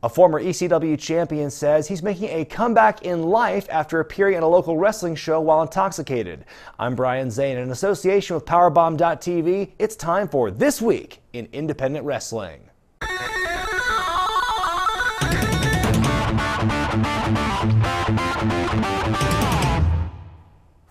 A former ECW champion says he's making a comeback in life after appearing at a local wrestling show while intoxicated. I'm Brian Zane. In association with Powerbomb.tv, it's time for This Week in Independent Wrestling.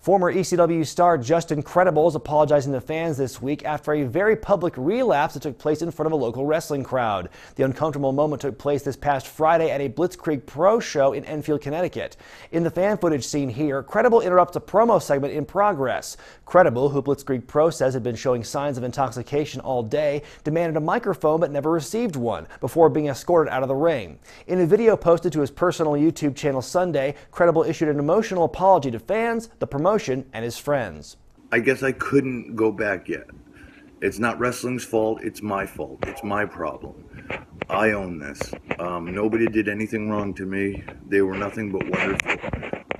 Former ECW star Justin Credible is apologizing to fans this week after a very public relapse that took place in front of a local wrestling crowd. The uncomfortable moment took place this past Friday at a Blitzkrieg Pro show in Enfield, Connecticut. In the fan footage seen here, Credible interrupts a promo segment in progress. Credible, who Blitzkrieg Pro says had been showing signs of intoxication all day, demanded a microphone but never received one before being escorted out of the ring. In a video posted to his personal YouTube channel Sunday, Credible issued an emotional apology to fans, the promotion, and his friends. I guess I couldn't go back yet. It's not wrestling's fault, it's my fault. It's my problem. I own this. Nobody did anything wrong to me. They were nothing but wonderful.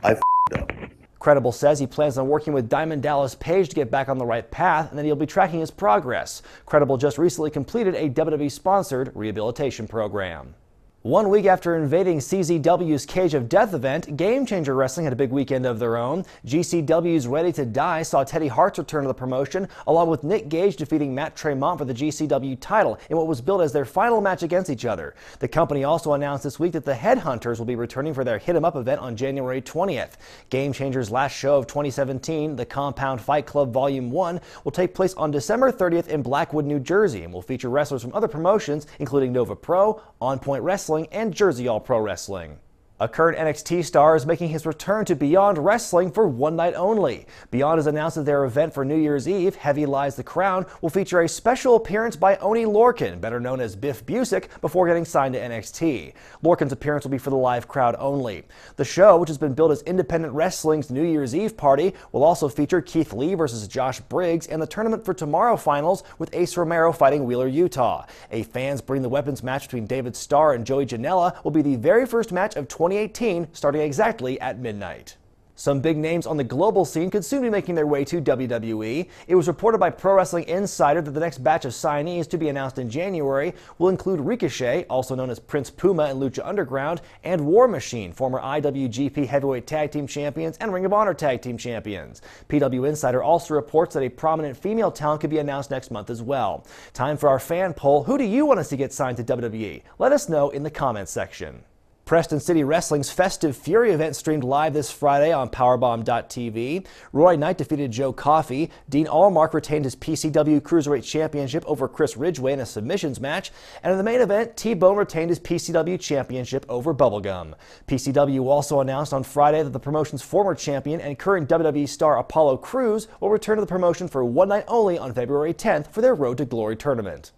I f***ed up. Credible says he plans on working with Diamond Dallas Page to get back on the right path, and that he'll be tracking his progress. Credible just recently completed a WWE-sponsored rehabilitation program. 1 week after invading CZW's Cage of Death event, Game Changer Wrestling had a big weekend of their own. GCW's Ready to Die saw Teddy Hart's return to the promotion, along with Nick Gage defeating Matt Tremont for the GCW title in what was billed as their final match against each other. The company also announced this week that the Headhunters will be returning for their Hit 'em Up event on January 20th. Game Changer's last show of 2017, the Compound Fight Club Volume 1, will take place on December 30th in Blackwood, New Jersey, and will feature wrestlers from other promotions, including Nova Pro, On Point Wrestling, and Jersey All Pro Wrestling. A current NXT star is making his return to Beyond Wrestling for one night only. Beyond has announced that their event for New Year's Eve, Heavy Lies the Crown, will feature a special appearance by Oni Lorcan, better known as Biff Busick, before getting signed to NXT. Lorcan's appearance will be for the live crowd only. The show, which has been billed as Independent Wrestling's New Year's Eve party, will also feature Keith Lee versus Josh Briggs and the Tournament for Tomorrow finals with Ace Romero fighting Wheeler Utah. A Fans Bring the Weapons match between David Starr and Joey Janela will be the very first match of 2018, starting exactly at midnight. Some big names on the global scene could soon be making their way to WWE. It was reported by Pro Wrestling Insider that the next batch of signees to be announced in January will include Ricochet, also known as Prince Puma and Lucha Underground, and War Machine, former IWGP Heavyweight Tag Team Champions and Ring of Honor Tag Team Champions. PW Insider also reports that a prominent female talent could be announced next month as well. Time for our fan poll. Who do you want to see get signed to WWE? Let us know in the comments section. Preston City Wrestling's Festive Fury event streamed live this Friday on Powerbomb.tv. Roy Knight defeated Joe Coffey. Dean Allmark retained his PCW Cruiserweight Championship over Chris Ridgway in a submissions match. And in the main event, T-Bone retained his PCW Championship over Bubblegum. PCW also announced on Friday that the promotion's former champion and current WWE star Apollo Crews will return to the promotion for one night only on February 10th for their Road to Glory tournament.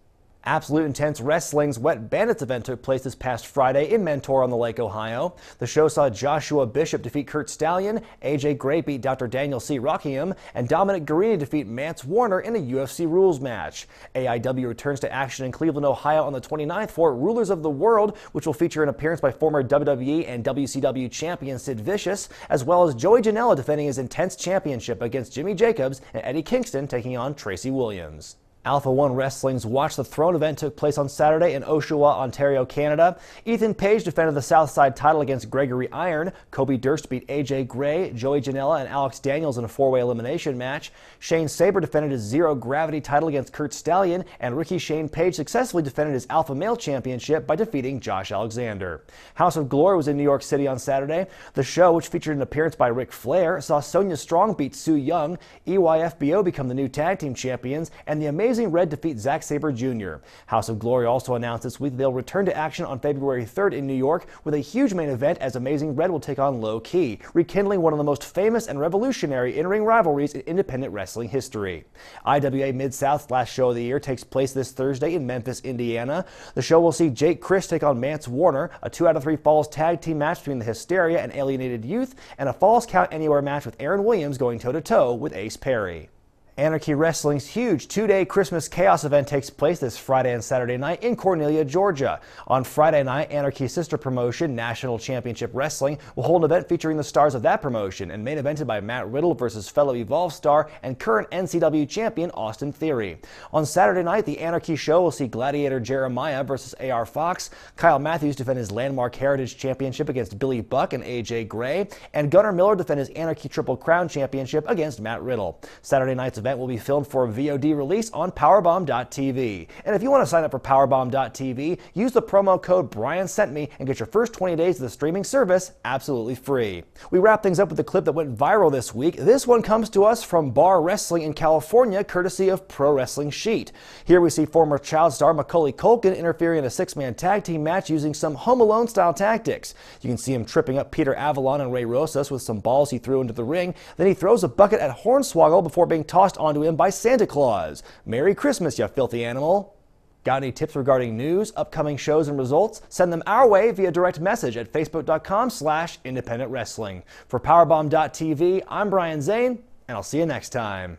Absolute Intense Wrestling's Wet Bandits event took place this past Friday in Mentor-on-the-Lake, Ohio. The show saw Joshua Bishop defeat Kurt Stallion, AJ Gray beat Dr. Daniel C. Rockingham, and Dominic Garrini defeat Mance Warner in a UFC rules match. AIW returns to action in Cleveland, Ohio on the 29th for Rulers of the World, which will feature an appearance by former WWE and WCW champion Sid Vicious, as well as Joey Janela defending his Intense Championship against Jimmy Jacobs and Eddie Kingston taking on Tracy Williams. Alpha One Wrestling's Watch the Throne event took place on Saturday in Oshawa, Ontario, Canada. Ethan Page defended the Southside title against Gregory Iron. Kobe Durst beat AJ Gray, Joey Janela, and Alex Daniels in a four-way elimination match. Shane Saber defended his Zero Gravity title against Kurt Stallion, and Ricky Shane Page successfully defended his Alpha Male Championship by defeating Josh Alexander. House of Glory was in New York City on Saturday. The show, which featured an appearance by Ric Flair, saw Sonya Strong beat Sue Young, EYFBO become the new tag team champions, and the Amazing Red defeat Zack Sabre Jr. House of Glory also announced this week they'll return to action on February 3rd in New York with a huge main event as Amazing Red will take on Low Key, rekindling one of the most famous and revolutionary in-ring rivalries in independent wrestling history. IWA Mid-South's last show of the year takes place this Thursday in Memphis, Indiana. The show will see Jake Christ take on Mance Warner, a 2 out of 3 Falls tag team match between the Hysteria and Alienated Youth, and a Falls Count Anywhere match with Aaron Williams going toe-to-toe with Ace Perry. Anarchy Wrestling's huge two-day Christmas Chaos event takes place this Friday and Saturday night in Cornelia, Georgia. On Friday night, Anarchy's sister promotion, National Championship Wrestling, will hold an event featuring the stars of that promotion and main evented by Matt Riddle versus fellow Evolve star and current NCW champion Austin Theory. On Saturday night, the Anarchy show will see Gladiator Jeremiah versus AR Fox, Kyle Matthews defend his landmark Heritage Championship against Billy Buck and AJ Gray, and Gunnar Miller defend his Anarchy Triple Crown Championship against Matt Riddle. Saturday night's event will be filmed for a VOD release on Powerbomb.tv. And if you want to sign up for Powerbomb.tv, use the promo code BRIANSENTME and get your first 20 days of the streaming service absolutely free. We wrap things up with a clip that went viral this week. This one comes to us from Bar Wrestling in California, courtesy of Pro Wrestling Sheet. Here we see former Child star Macaulay Culkin interfering in a six-man tag team match using some Home Alone style tactics. You can see him tripping up Peter Avalon and Ray Rosas with some balls he threw into the ring. Then he throws a bucket at Hornswoggle before being tossed onto him by Santa Claus. Merry Christmas, you filthy animal. Got any tips regarding news, upcoming shows, and results? Send them our way via direct message at facebook.com/independentwrestling. For Powerbomb.tv, I'm Brian Zane, and I'll see you next time.